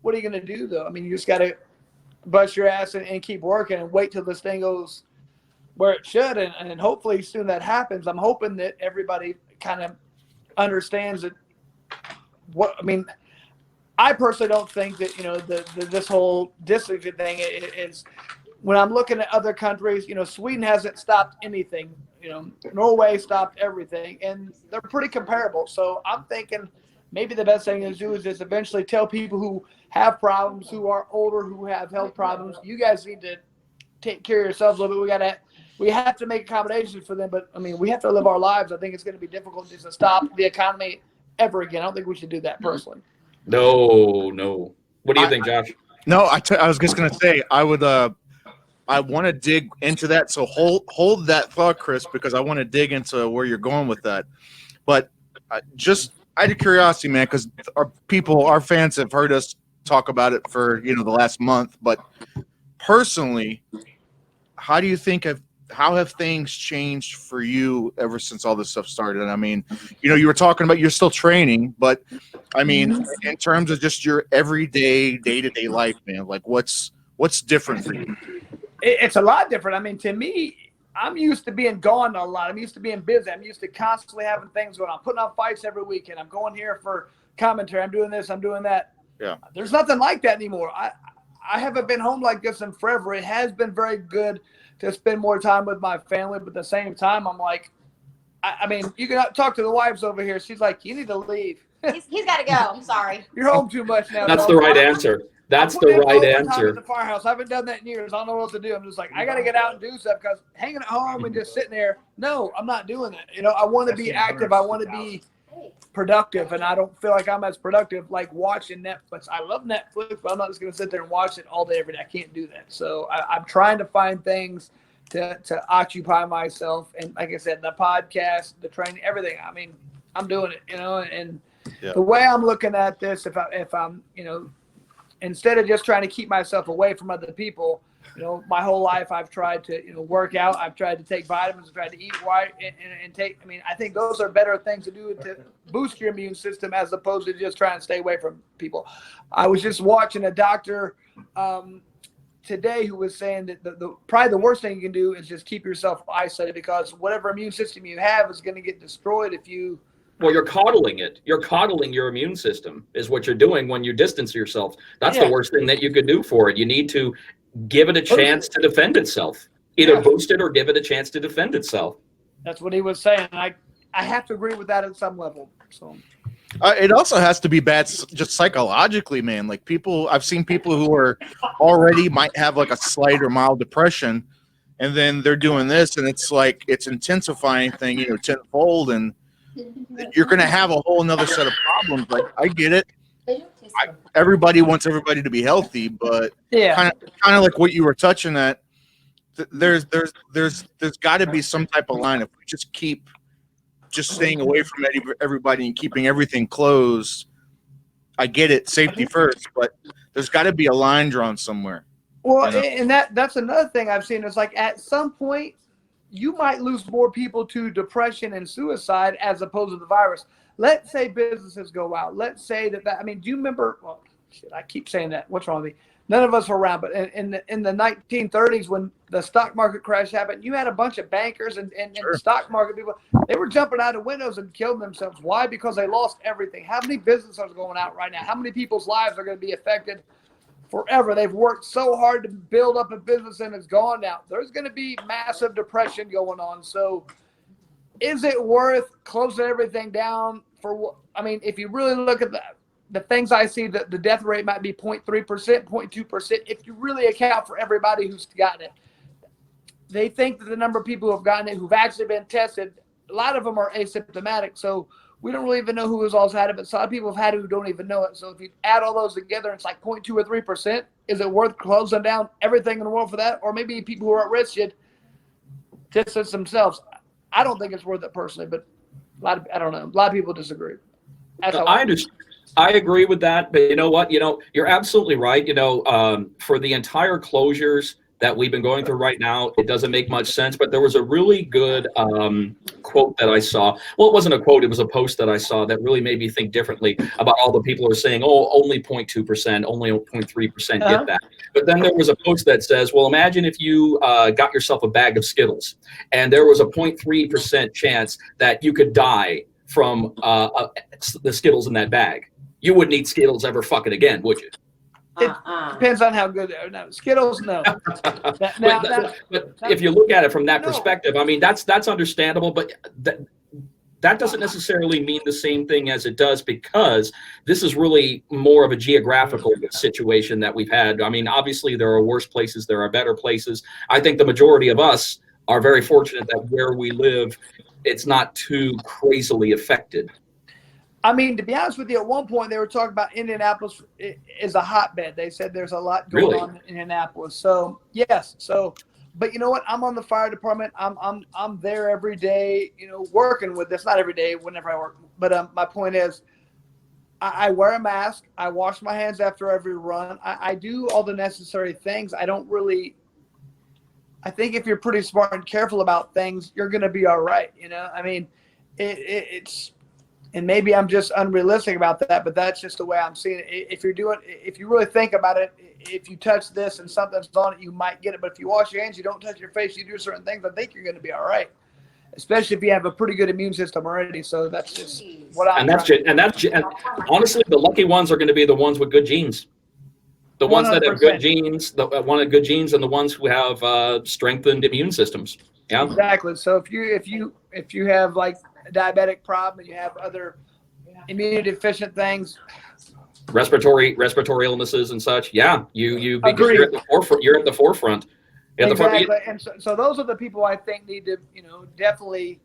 what are you going to do, though? I mean, you just got to bust your ass and keep working and wait till this thing goes where it should. And hopefully soon that happens. I'm hoping that everybody kind of understands that I personally don't think that, this whole distance thing is when I'm looking at other countries, Sweden hasn't stopped anything, Norway stopped everything, and they're pretty comparable. So I'm thinking maybe the best thing to do is just eventually tell people who have problems, who are older, who have health problems, you guys need to take care of yourselves a little bit. We have to make accommodations for them, but we have to live our lives. I think it's going to be difficult just to stop the economy ever again. I don't think we should do that personally. No. What do you think, Josh? No, I was just going to say I want to dig into that. So hold that thought, Chris, because I want to dig into where you're going with that. But just out of curiosity, man, because our fans have heard us talk about it for the last month. But personally, how do you think how have things changed for you ever since all this stuff started? I mean, you were talking about you're still training, but I mean, in terms of just your everyday, day-to-day life, man, like what's different for you? It's a lot different. I mean, to me, I'm used to being gone a lot. I'm used to being busy. I'm used to constantly having things going on. I'm putting on fights every weekend. I'm going here for commentary. I'm doing this. I'm doing that. Yeah. There's nothing like that anymore. I haven't been home like this in forever. It has been very good to spend more time with my family, but at the same time, I'm like, I mean, you can talk to the wives over here. She's like, you need to leave. He's got to go. I'm sorry. You're home too much now. That's the right answer. That's the right answer. At the firehouse. I haven't done that in years. I don't know what to do. I'm just like, I got to get out and do stuff because hanging at home and just sitting there, no, I'm not doing that. I want to be active. I want to be productive, and I don't feel like I'm as productive like watching Netflix. I love Netflix, but I'm not just going to sit there and watch it all day, every day. I can't do that. So I'm trying to find things to occupy myself. And like I said, the podcast, the training, everything. I mean, I'm doing it, and the way I'm looking at this, if I'm, instead of just trying to keep myself away from other people, my whole life I've tried to, work out. I've tried to take vitamins, I've tried to eat right and take, I think those are better things to do to boost your immune system as opposed to just trying to stay away from people. I was just watching a doctor today who was saying that probably the worst thing you can do is just keep yourself isolated because whatever immune system you have is going to get destroyed if you. Well, you're coddling it. You're coddling your immune system is what you're doing when you distance yourself. That's the worst thing that you could do for it. You need to give it a chance to defend itself. Either boost it or give it a chance to defend itself. That's what he was saying. I have to agree with that at some level. So it also has to be bad just psychologically, man. Like I've seen people who are already might have like a slight or mild depression, and then they're doing this, and it's like it's intensifying thing, tenfold, and you're going to have a whole another set of problems. Like I get it. Everybody wants everybody to be healthy, but kind of like what you were touching at. There's got to be some type of line. If we just keep staying away from everybody and keeping everything closed, I get it, safety first, but there's got to be a line drawn somewhere. Well, and that's another thing I've seen. It's like at some point, you might lose more people to depression and suicide as opposed to the virus. Let's say businesses go out. Let's say that do you remember? Well, shit, I keep saying that. What's wrong with me? None of us were around, but in the 1930s when the stock market crash happened, you had a bunch of bankers and stock market people. They were jumping out of windows and killing themselves. Why? Because they lost everything. How many businesses are going out right now? How many people's lives are going to be affected forever? They've worked so hard to build up a business and it's gone now. There's going to be massive depression going on. So is it worth closing everything down for what? If you really look at the things I see, the death rate might be 0.3%, 0.2%. If you really account for everybody who's gotten it, they think that the number of people who have gotten it, who've actually been tested, a lot of them are asymptomatic. So we don't really even know who has also had it, but a lot of people have had it who don't even know it. So if you add all those together, it's like 0.2 or 3%. Is it worth closing down everything in the world for that? Or maybe people who are at risk should distance themselves. I don't think it's worth it personally, but I don't know. A lot of people disagree. I understand. I agree with that, but you know what? You're absolutely right. For the entire closures, that we've been going through right now, it doesn't make much sense. But there was a really good quote that I saw. Well, it wasn't a quote. It was a post that I saw that really made me think differently about all the people who are saying, oh, only 0.2%, only 0.3% get that. But then there was a post that says, well, imagine if you got yourself a bag of Skittles and there was a 0.3% chance that you could die from the Skittles in that bag. You wouldn't eat Skittles ever fucking again, would you? It depends on how good they are. No, Skittles, no. But if you look at it from that perspective, I mean, that's understandable, but that doesn't necessarily mean the same thing as it does, because this is really more of a geographical situation that we've had. I mean, obviously there are worse places, there are better places. I think the majority of us are very fortunate that where we live, it's not too crazily affected. I mean, to be honest with you, at one point they were talking about Indianapolis is a hotbed. They said there's a lot going on in Indianapolis. So yes, but you know what? I'm on the fire department. I'm there every day, working with this. Not every day, whenever I work. But my point is, I wear a mask. I wash my hands after every run. I do all the necessary things. I think if you're pretty smart and careful about things, you're going to be all right. I mean, it's. And maybe I'm just unrealistic about that, but that's just the way I'm seeing it. If you really think about it, if you touch this and something's on it, you might get it. But if you wash your hands, you don't touch your face, you do certain things, I think you're going to be all right. Especially if you have a pretty good immune system already. So that's just what I'm. And honestly, the lucky ones are going to be the ones with good genes. The ones that have good genes, the one with good genes, and the ones who have strengthened immune systems. Yeah, exactly. So if you have like a diabetic problem and you have other immune deficient things, respiratory illnesses and such, because you're at the forefront. You're at the forefront. Exactly. And so those are the people I think need to definitely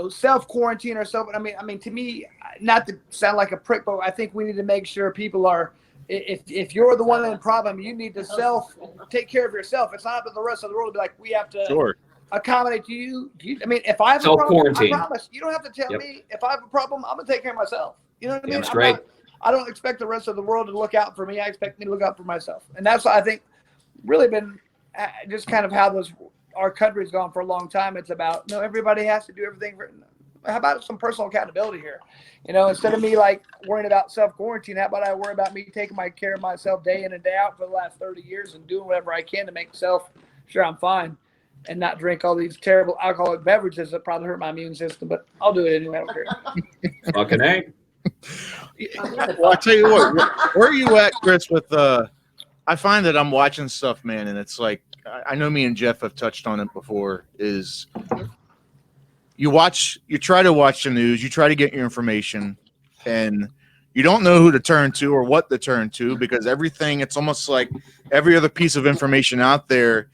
self quarantine or self. I mean to me, not to sound like a prick, but I think we need to make sure people are. If you're the one in the problem, you need to take care of yourself. It's not up to the rest of the world to be like, we have to accommodate you. I mean, if I have a problem, I promise you don't have to tell me. If I have a problem, I'm gonna take care of myself. You know what I mean? That's right. I don't expect the rest of the world to look out for me. I expect me to look out for myself, and that's what I think really been just kind of how our country's gone for a long time. It's about everybody has to do everything. How about some personal accountability here? Instead of me like worrying about self-quarantine, how about I worry about me taking care of myself day in and day out for the last 30 years and doing whatever I can to make myself sure I'm fine and not drink all these terrible alcoholic beverages that probably hurt my immune system, but I'll do it anyway. I don't care. Fucking A. Well, I'll tell you what, where are you at, Chris, with I find that I'm watching stuff, man, and it's like, I know me and Jeff have touched on it before, is you try to watch the news, you try to get your information, and you don't know who to turn to or what to turn to, because it's almost like every other piece of information out there,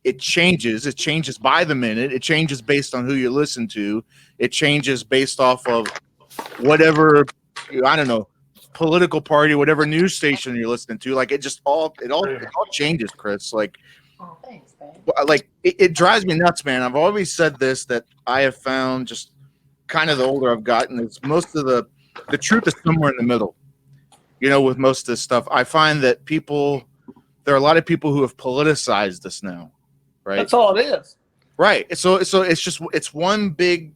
it changes by the minute, it changes based on who you listen to, it changes based off of whatever, I don't know, political party, whatever news station you're listening to. Like it all changes, Chris. Like, thanks, babe. Like it drives me nuts, man. I've always said this, that I have found, just kind of the older I've gotten, it's most of the truth is somewhere in the middle. With most of this stuff, I find that there are a lot of people who have politicized this now, right? That's all it is. Right. So it's one big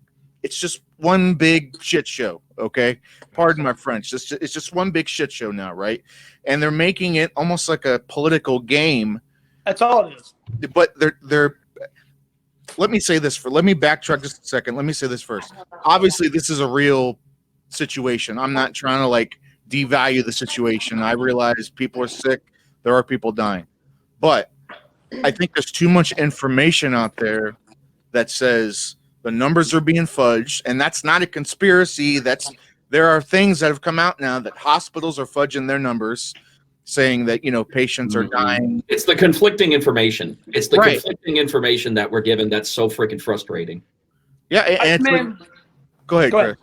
shit show. Okay. Pardon my French. It's just one big shit show now. Right. And they're making it almost like a political game. That's all it is. But let me backtrack just a second. Let me say this first. Obviously, this is a real situation. I'm not trying to like devalue the situation. I realize people are sick. There are people dying. But I think there's too much information out there that says the numbers are being fudged, and that's not a conspiracy. There are things that have come out now that hospitals are fudging their numbers, saying that patients are dying. It's the conflicting information. It's the conflicting information that we're given that's so freaking frustrating. Yeah, and go ahead, Chris.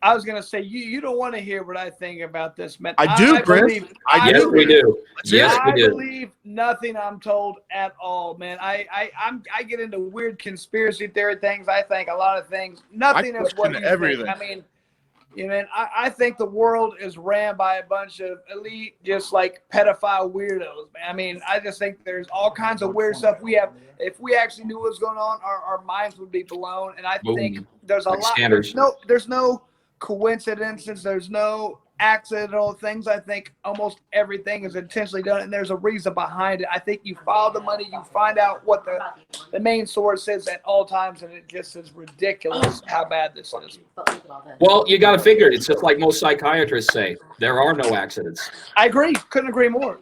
I was gonna say you don't want to hear what I think about this, man. I do, Chris. Yes, we do. I believe nothing I'm told at all, man. I get into weird conspiracy theory things. I think a lot of things. Nothing is what you think. I mean, You know, and I think the world is ran by a bunch of elite, just like pedophile weirdos, man. I mean, I just think there's all kinds of weird stuff. If we actually knew what's going on, our minds would be blown. And I think there's a lot. There's no coincidences. There's no accidental things. I think almost everything is intentionally done, and there's a reason behind it. I think you follow the money, you find out what the main source is at all times, and it just is ridiculous how bad this is. Well, you got to figure it's just like most psychiatrists say: there are no accidents. I agree. Couldn't agree more.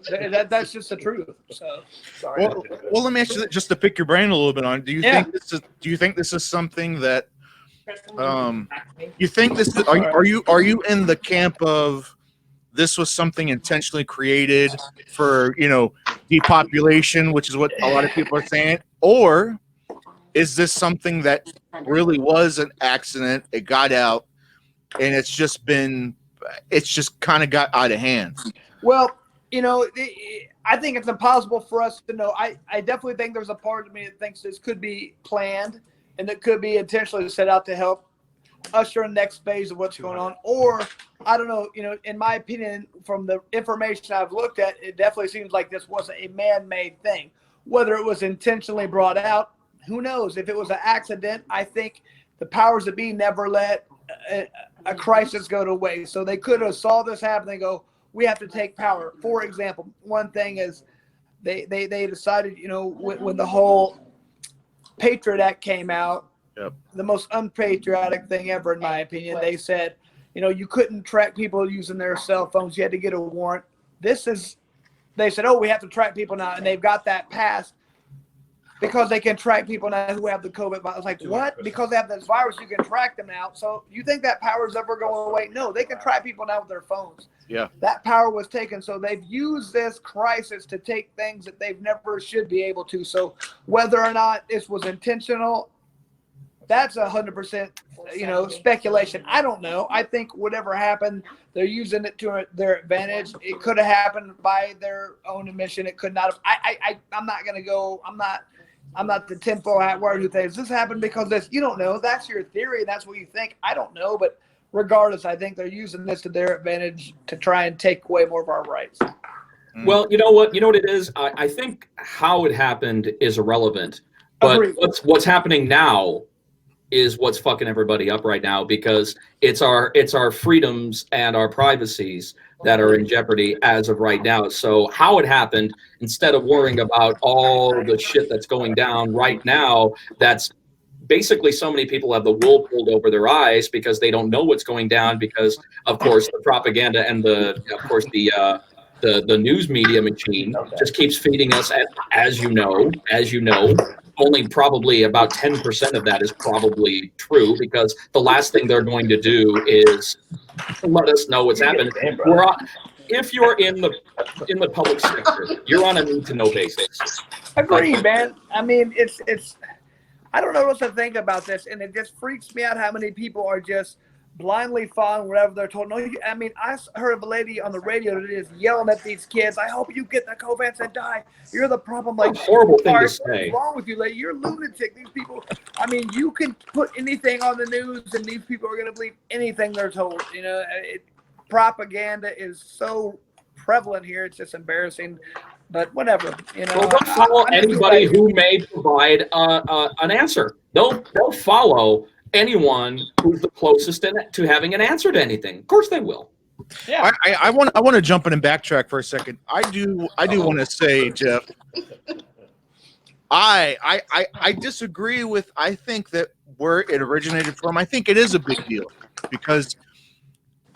That's just the truth. So, sorry. Well, let me ask you just to pick your brain a little bit on. Do you think this is something that? You think this? Are you in the camp of this was something intentionally created for depopulation, which is what a lot of people are saying, or is this something that really was an accident? It got out, and it's just kind of got out of hand. Well, I think it's impossible for us to know. I definitely think there's a part of me that thinks this could be planned. And it could be intentionally set out to help usher in the next phase of what's going on. Or, I don't know, in my opinion, from the information I've looked at, it definitely seems like this wasn't a man-made thing. Whether it was intentionally brought out, who knows? If it was an accident, I think the powers that be never let a crisis go to waste. So they could have saw this happen and go, we have to take power. For example, one thing is they decided, when the whole Patriot Act came out, the most unpatriotic thing ever, in my opinion. They said, you couldn't track people using their cell phones. You had to get a warrant. They said, we have to track people now. And they've got that passed because they can track people now who have the COVID virus. I was like, what? Because they have this virus, you can track them now. So you think that power is ever going away? No, they can track people now with their phones. Yeah. That power was taken. So they've used this crisis to take things that they've never should be able to. So whether or not this was intentional, that's 100%, speculation. I don't know. I think whatever happened, they're using it to their advantage. It could have happened by their own admission. It could not have. I'm not going to go. I'm not the tinfoil hat wearer who thinks this happened because this. You don't know. That's your theory. That's what you think. I don't know, but regardless, I think they're using this to their advantage to try and take away more of our rights. Well, you know what it is? I think how it happened is irrelevant. But what's happening now is what's fucking everybody up right now, because it's our freedoms and our privacies that are in jeopardy as of right now. So how it happened, instead of worrying about all the shit that's going down right now, that's basically so many people have the wool pulled over their eyes because they don't know what's going down because, of course, the propaganda and the news media machine just keeps feeding us, as you know, only probably about 10% of that is probably true, because the last thing they're going to do is let us know what's happened. If you're in the public sector, you're on a need-to-know basis. Agreed, man. I mean, it's. I don't know what to think about this, and it just freaks me out how many people are just blindly following whatever they're told. No, I mean, I heard of a lady on the radio that is yelling at these kids, I hope you get the COVID and die. You're the problem. Like, horrible thing to say. What's wrong with you, lady? You're a lunatic. These people, I mean, you can put anything on the news, and these people are going to believe anything they're told. Propaganda is so prevalent here. It's just embarrassing. But whatever, Well, don't follow anybody who may provide an answer. Don't follow anyone who's the closest to having an answer to anything. Of course they will. Yeah. I want to jump in and backtrack for a second. I do want to say, Jeff, I disagree with. I think that where it originated from, I think it is a big deal, because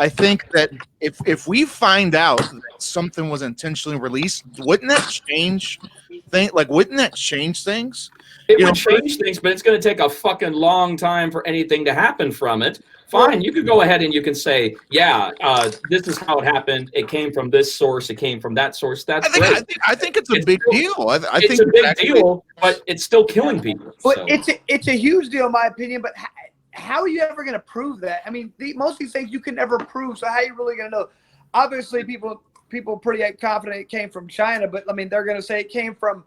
I think that if we find out that something was intentionally released, wouldn't that change things? Like, wouldn't that change things? It would change things, but it's going to take a fucking long time for anything to happen from it. Fine, you could go ahead and you can say, yeah, this is how it happened. It came from this source. It came from that source. That's great. I think it's a big deal. I think it's a big deal, but it's still killing people. But so. It's a huge deal, in my opinion, but how are you ever going to prove that? I mean, most of these things you can never prove, so how are you really going to know? Obviously, people pretty confident it came from China, but, I mean, they're going to say it came from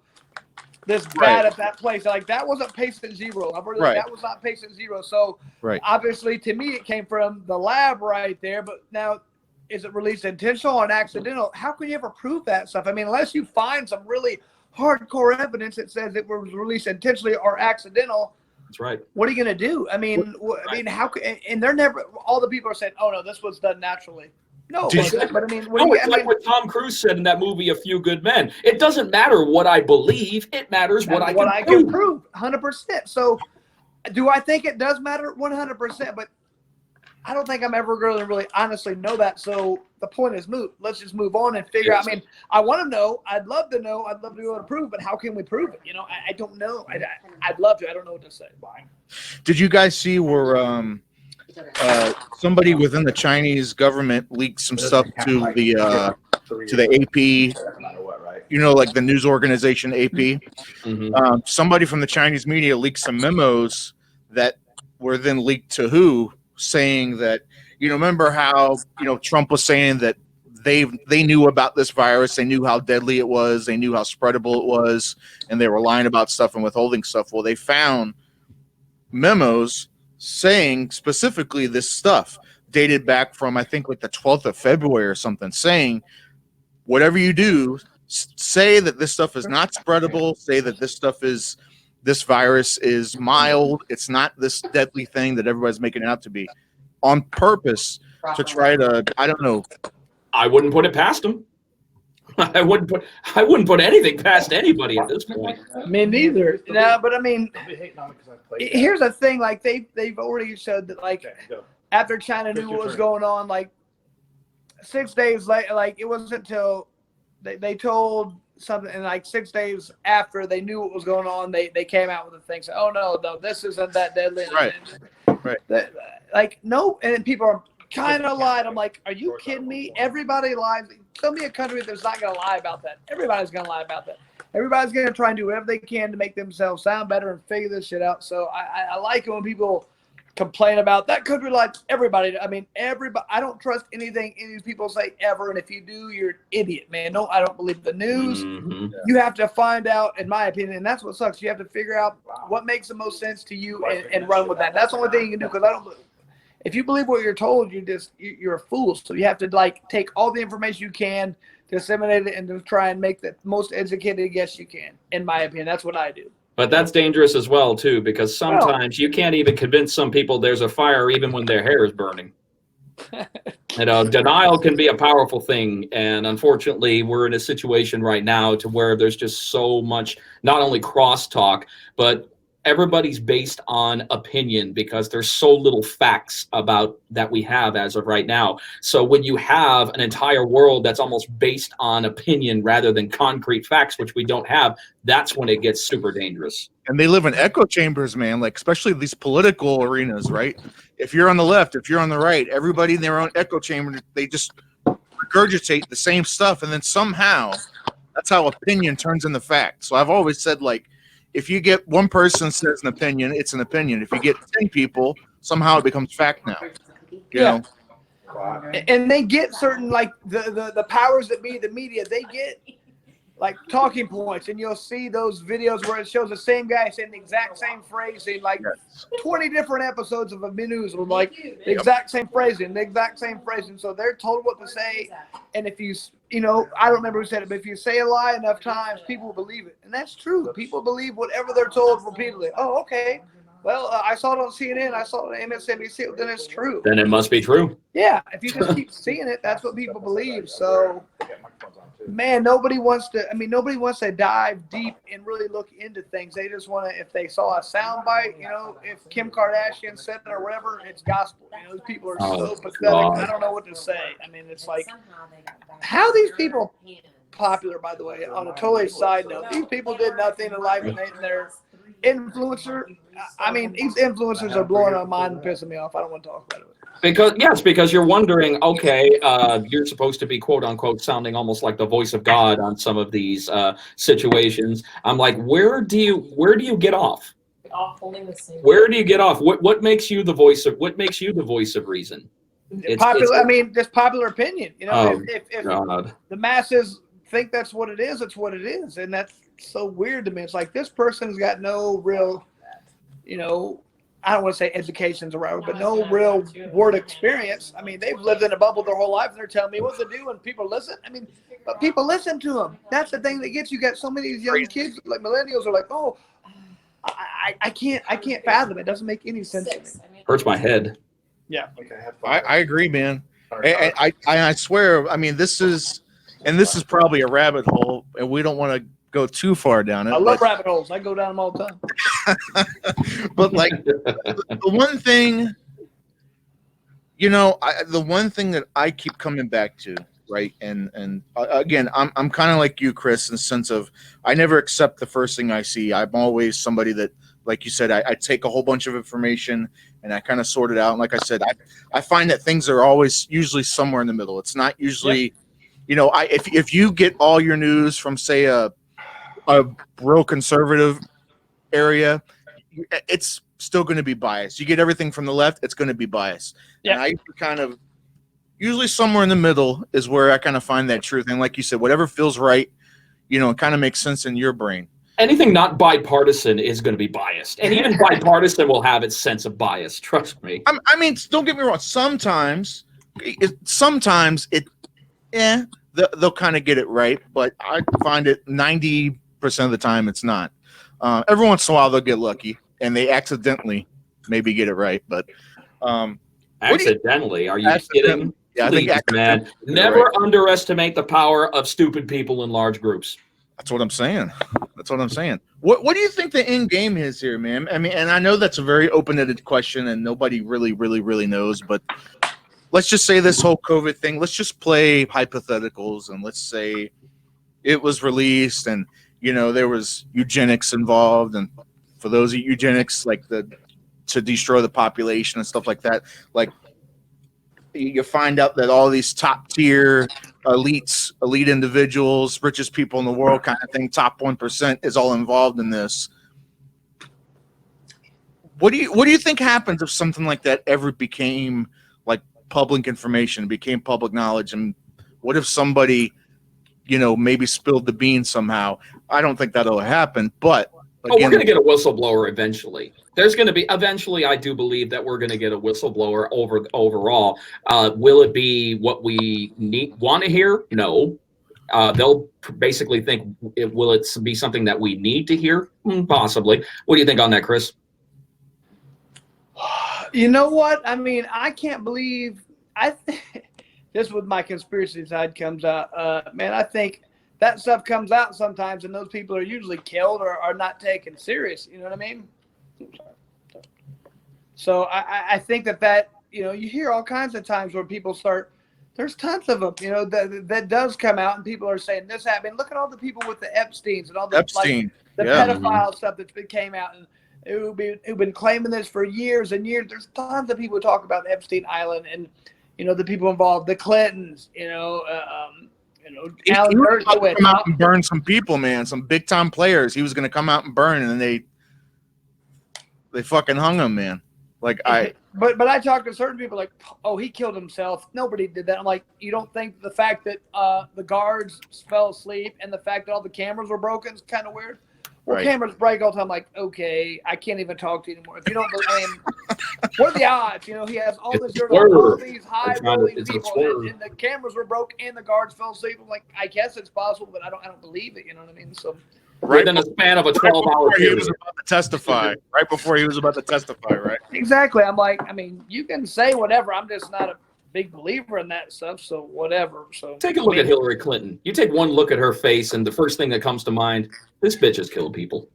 this bad at that place. Like, that wasn't patient zero. I've heard that was not patient zero. So obviously, to me, it came from the lab right there. But now, is it released intentional or accidental? How can you ever prove that stuff? I mean, unless you find some really hardcore evidence that says it was released intentionally or accidental. That's right. What are you going to do? I mean, how? And they're never. All the people are saying, "Oh no, this was done naturally." No, but I mean, it's like what Tom Cruise said in that movie, A Few Good Men. It doesn't matter what I believe; it matters what I can prove. 100%. So, do I think it does matter? 100%. But I don't think I'm ever going to really honestly know that. So the point is moot. Let's just move on and figure out. I mean, I want to know. I'd love to know. I'd love to be able to prove. But how can we prove it? You know, I don't know. I'd love to. I don't know what to say. Did you guys see where somebody within the Chinese government leaked some stuff to the AP? You know, like the news organization AP. Mm-hmm. Somebody from the Chinese media leaked some memos that were then leaked to WHO, saying that, you know, remember how, you know, Trump was saying that they knew about this virus, they knew how deadly it was, they knew how spreadable it was, and they were lying about stuff and withholding stuff. Well, they found memos saying specifically this stuff dated back from, I think, like the 12th of February or something, saying whatever you do, say that this stuff is not spreadable, say that this virus is mild, it's not this deadly thing that everybody's making it out to be, on purpose to try to, I don't know. I wouldn't put it past them. I wouldn't put anything past anybody at this point. Me neither. No, but I mean, here's the thing. Like, they've already showed that, like, after China knew what was going on, like 6 days later, like, it wasn't until they told something, and like 6 days after they knew what was going on, they came out with the thing. So, oh no, this isn't that deadly. Right. Like, no, and then people are China lied. I'm like, are you kidding me? Everybody lies. Tell me a country that's not going to lie about that. Everybody's going to lie about that. Everybody's going to try and do whatever they can to make themselves sound better and figure this shit out. So I like it when people complain about that country lied. Everybody. I mean, everybody. I don't trust anything any people say ever. And if you do, you're an idiot, man. No, I don't believe the news. Mm-hmm. You have to find out, in my opinion, and that's what sucks. You have to figure out what makes the most sense to you and run with that. That's the only thing you can do, because I don't. If you believe what you're told, you're a fool. So you have to, like, take all the information you can, disseminate it, and to try and make the most educated guess you can. In my opinion, that's what I do. But that's dangerous as well, too, because sometimes you can't even convince some people there's a fire even when their hair is burning. You know, denial can be a powerful thing, and unfortunately, we're in a situation right now to where there's just so much, not only crosstalk, but everybody's based on opinion, because there's so little facts about that we have as of right now. So when you have an entire world that's almost based on opinion rather than concrete facts, which we don't have, that's when it gets super dangerous. And they live in echo chambers, man, like especially these political arenas, right? If you're on the left, if you're on the right, everybody in their own echo chamber, they just regurgitate the same stuff. And then somehow that's how opinion turns into fact. So I've always said, like, if you get one person says an opinion, it's an opinion. If you get 10 people, somehow it becomes fact now. You know? And they get certain, like, the powers that be, the media, they get, like, talking points. And you'll see those videos where it shows the same guy saying the exact same phrasing, like 20 different episodes of a news with, like, the exact same phrasing, So they're told what to say. And if you know, I don't remember who said it, but if you say a lie enough times, people will believe it. And that's true. People believe whatever they're told repeatedly. Oh, okay. Well, I saw it on CNN. I saw it on MSNBC. Then it's true. Then it must be true. Yeah. If you just keep seeing it, that's what people believe. So, man, nobody wants to dive deep and really look into things. They just want to, if they saw a soundbite, you know, if Kim Kardashian said it or whatever, it's gospel. You know, those people are so pathetic. God. I don't know what to say. I mean, it's like, how these people popular, by the way, on a totally side note. These people did nothing in life, and they're influencer. I mean, these influencers are blowing my mind and pissing me off. I don't want to talk about it. Because you're wondering, okay, you're supposed to be quote unquote sounding almost like the voice of God on some of these situations. I'm like, where do you get off? Where do you get off? What makes you the voice of reason? Just popular opinion. You know, if the masses think that's what it is, it's what it is. And that's so weird to me. It's like this person's got no real, I don't want to say education's the right word, but no real word experience. I mean, they've lived in a bubble their whole life, and they're telling me what to do, and people listen. I mean, but people listen to them. That's the thing that gets you. Got so many of these young kids, like millennials, are like, oh, I can't fathom it. It doesn't make any sense to me. Hurts my head. Yeah, I agree, man. And I swear, I mean, this is probably a rabbit hole, and we don't want to go too far down it. I love rabbit holes. I go down them all the time. But like the one thing, the one thing that I keep coming back to, right? And again, I'm kind of like you, Chris, in the sense of I never accept the first thing I see. I'm always somebody that, like you said, I take a whole bunch of information and I kind of sort it out. And like I said, I find that things are always usually somewhere in the middle. It's not usually, if you get all your news from, say, a real conservative area, it's still going to be biased. You get everything from the left, it's going to be biased. Yeah. And I kind of usually somewhere in the middle is where I kind of find that truth. And like you said, whatever feels right, it kind of makes sense in your brain. Anything not bipartisan is going to be biased, and even bipartisan will have its sense of bias. Trust me. I mean, don't get me wrong. Sometimes they'll kind of get it right, but I find it 90% of the time it's not. Every once in a while they'll get lucky and they accidentally maybe get it right, but accidentally? Are you kidding? Yeah, please, man. Never underestimate the power of stupid people in large groups. That's what I'm saying. What do you think the end game is here, man? I mean, and I know that's a very open-ended question and nobody really knows, but let's just say this whole COVID thing, let's just play hypotheticals and let's say it was released and, there was eugenics involved. And for those eugenics, like to destroy the population and stuff like that, like you find out that all these top tier elite individuals, richest people in the world kind of thing, top 1% is all involved in this. What do you think happens if something like that ever became like public information, became public knowledge? And what if somebody, maybe spilled the beans somehow? I don't think that'll happen, but again, we're going to get a whistleblower eventually. There's going to be eventually. I do believe that we're going to get a whistleblower overall. Will it be what we want to hear? No. They'll basically think, will it be something that we need to hear? Possibly. What do you think on that, Chris? You know what? I mean, I can't believe this with my conspiracy side comes out. Man, I think that stuff comes out sometimes, and those people are usually killed or are not taken serious. You know what I mean? So I think that you hear all kinds of times where people start. There's tons of them, that does come out, and people are saying this happened. Look at all the people with the Epsteins and all the pedophile stuff that came out, and who've been claiming this for years and years. There's tons of people who talk about Epstein Island and the people involved, the Clintons, Alan Dershowitz. Come out and burn some people, man. Some big time players. He was going to come out and burn, and then they fucking hung him, man. But I talked to certain people like, oh, he killed himself. Nobody did that. I'm like, you don't think the fact that the guards fell asleep and the fact that all the cameras were broken is kind of weird? Well, right. Cameras break all the time. I'm like, okay, I can't even talk to you anymore. If you don't believe, what are the odds? He has all this dirt on all these high-rolling people, and the cameras were broke and the guards fell asleep. I'm like, I guess it's possible, but I don't believe it. You know what I mean? So. Right in the span of a 12-hour period. He was about to testify. Right before he was about to testify, right? Exactly. I'm like, I mean, you can say whatever. I'm just not a big believer in that stuff, so whatever. So take a look at Hillary Clinton. You take one look at her face, and the first thing that comes to mind, this bitch has killed people.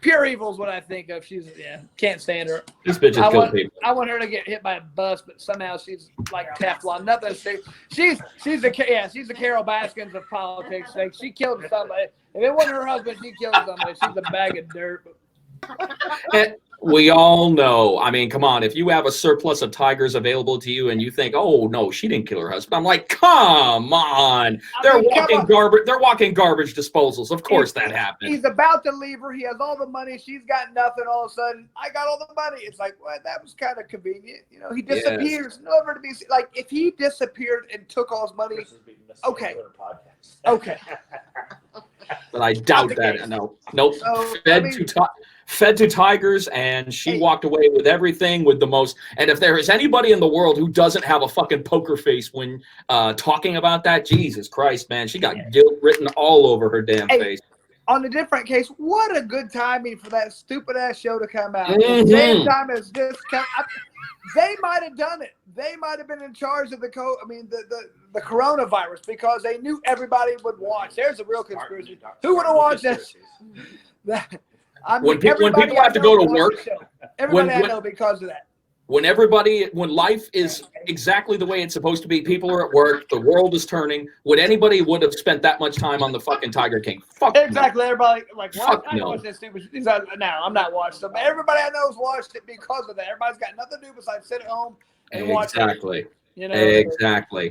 Pure evil is what I think of. She's can't stand her. This bitch has killed people. I want her to get hit by a bus, but somehow she's like Teflon. Nothing. She's the Carol Baskins of politics. Like, she killed somebody. If it wasn't her husband, she killed somebody. She's a bag of dirt. We all know. I mean, come on. If you have a surplus of tigers available to you and you think, oh, no, she didn't kill her husband. I'm like, come on. They're walking garbage disposals. Of course that happened. He's about to leave her. He has all the money. She's got nothing. All of a sudden, I got all the money. It's like, well, that was kind of convenient. He disappears. Yes. Never to be seen. Like, if he disappeared and took all his money, okay. Okay. But I doubt the that. case. No, nope. So, Fed to tigers, and she Hey. walked away with everything, with the most. And if there is anybody in the world who doesn't have a fucking poker face when talking about that, Jesus Christ, man, she got guilt written all over her damn face. On a different case, what a good timing for that stupid ass show to come out. Mhm. Same time as this, they might have done it. They might have been in charge of the coronavirus because they knew everybody would watch. There's a real conspiracy. Who would have watched this? When people have to go to work, everybody I know because of that. When life is exactly the way it's supposed to be, people are at work, the world is turning. Would anybody would have spent that much time on the fucking Tiger King? Fuck exactly. No. Everybody like, fuck I watch this stupid. No, I'm not watching them. Everybody I know has watched it because of that. Everybody's got nothing to do besides sit at home and watch it. Exactly. You know, exactly.